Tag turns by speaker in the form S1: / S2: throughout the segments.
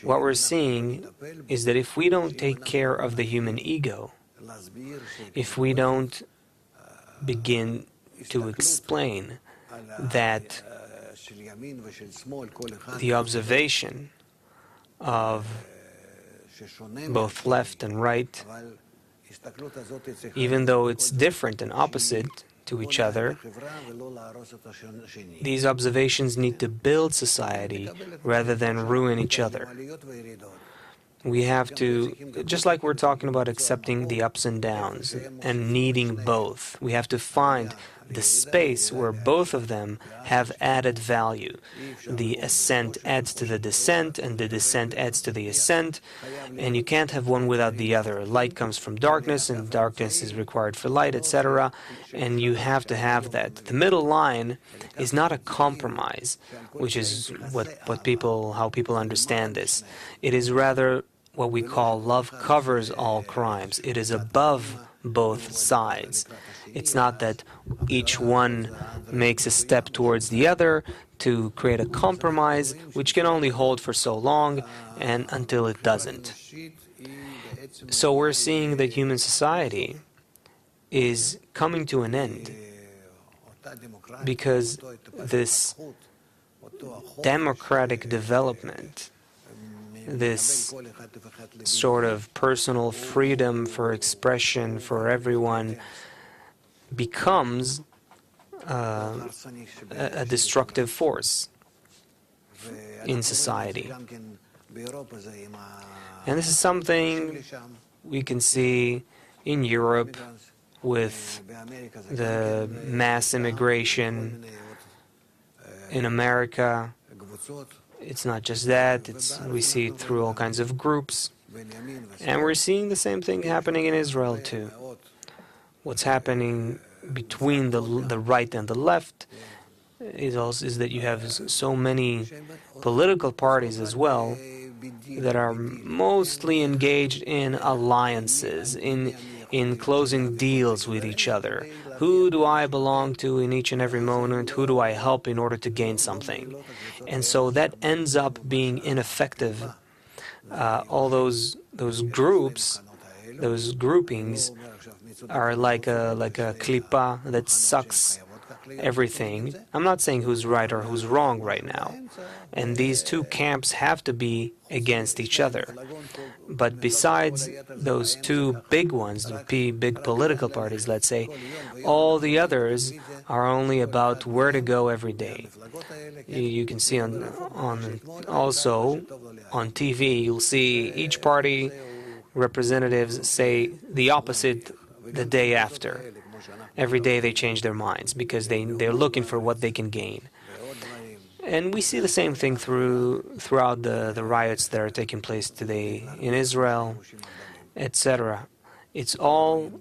S1: What we're seeing is that if we don't take care of the human ego, if we don't begin to explain that the observation of both left and right, even though it's different and opposite to each other, these observations need to build society rather than ruin each other. We have to, just like we're talking about accepting the ups and downs and needing both, we have to find the space where both of them have added value. The ascent adds to the descent, and the descent adds to the ascent, and you can't have one without the other. Light comes from darkness, and darkness is required for light, etc., and you have to have that. The middle line is not a compromise, which is how people understand this. It is rather what we call love covers all crimes. It is above both sides. It's not that each one makes a step towards the other to create a compromise, which can only hold for so long and until it doesn't. So we're seeing that human society is coming to an end because this democratic development, this sort of personal freedom for expression for everyone, becomes a destructive force in society. And this is something we can see in Europe with the mass immigration. In America, it's not just that, we see it through all kinds of groups. And we're seeing the same thing happening in Israel too. What's happening between the right and the left is that you have so many political parties as well that are mostly engaged in alliances, in closing deals with each other. Who do I belong to in each and every moment? Who do I help in order to gain something? And so that ends up being ineffective. All those groups, those groupings, are like a klipa that sucks everything. I'm not saying who's right or who's wrong right now. And these two camps have to be against each other. But besides those two big ones, the big political parties, let's say, all the others are only about where to go every day. You can see also on TV, you'll see each party representatives say the opposite the day after. Every day they change their minds because they're looking for what they can gain. And we see the same thing throughout the riots that are taking place today in Israel, etc. It's all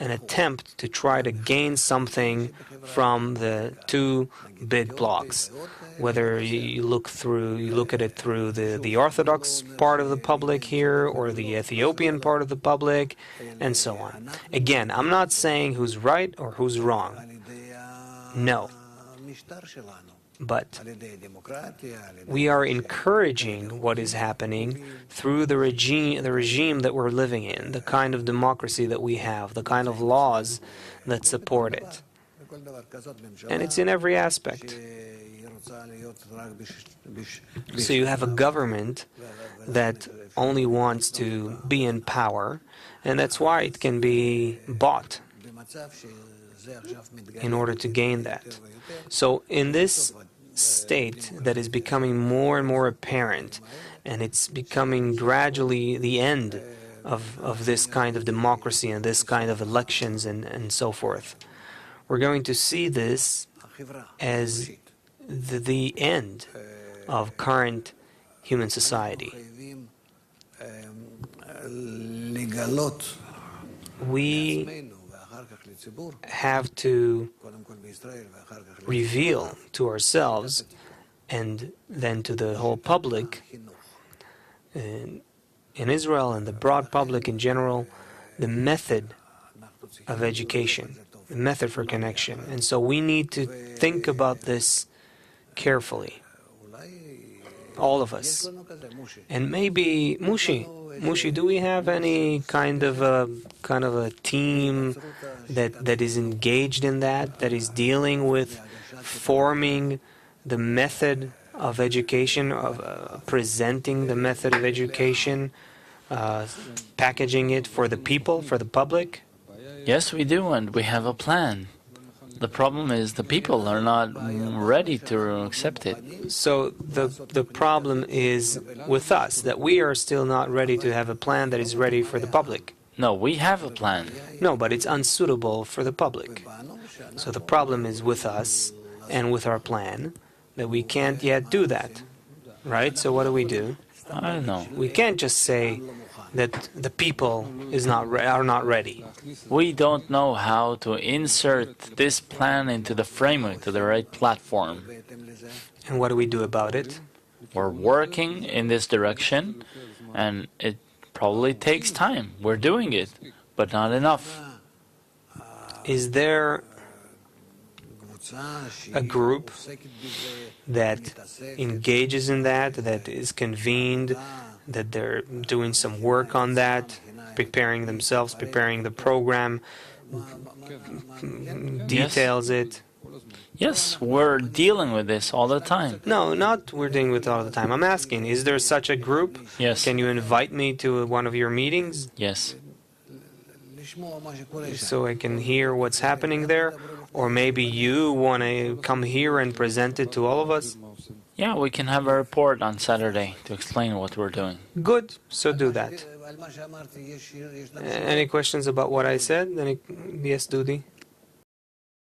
S1: an attempt to try to gain something from the two big blocs. Whether you look at it through the Orthodox part of the public here, or the Ethiopian part of the public, and so on. Again, I'm not saying who's right or who's wrong. No. But we are encouraging what is happening through the regime that we're living in, the kind of democracy that we have, the kind of laws that support it. And it's in every aspect. So you have a government that only wants to be in power, and that's why it can be bought in order to gain that. So in this state that is becoming more and more apparent, and it's becoming gradually the end of this kind of democracy and this kind of elections and so forth, we're going to see this as the end of current human society. We have to reveal to ourselves and then to the whole public in Israel and the broad public in general, the method of education, the method for connection. And so we need to think about this carefully. all of us. And maybe Mushi, do we have any kind of a team that is engaged in that is dealing with forming the method of education, of presenting the method of education, packaging it for the people, for the public?
S2: Yes, we do, and we have a plan. The problem is the people are not ready to accept it.
S1: So the problem is with us, that we are still not ready to have a plan that is ready for the public.
S2: No, we have a plan.
S1: No, but it's unsuitable for the public. So the problem is with us and with our plan, that we can't yet do that. Right? So what do?
S2: I don't know.
S1: We can't just say that the people are not ready.
S2: We don't know how to insert this plan into the framework, to the right platform.
S1: And what do we do about it?
S2: We're working in this direction, and it probably takes time. We're doing it, but not enough.
S1: Is there a group that engages in that is convened, that they're doing some work on that, preparing themselves, preparing the program, details it?
S2: Yes, we're dealing with this all the time.
S1: No, not we're dealing with it all the time. I'm asking, is there such a group?
S2: Yes.
S1: Can you invite me to one of your meetings
S2: Yes.
S1: so I can hear what's happening there? Or maybe you want to come here and present it to all of us?
S2: Yeah, we can have a report on Saturday to explain what we're doing.
S1: Good, so do that. Any questions about what I said? Yes, Dudi?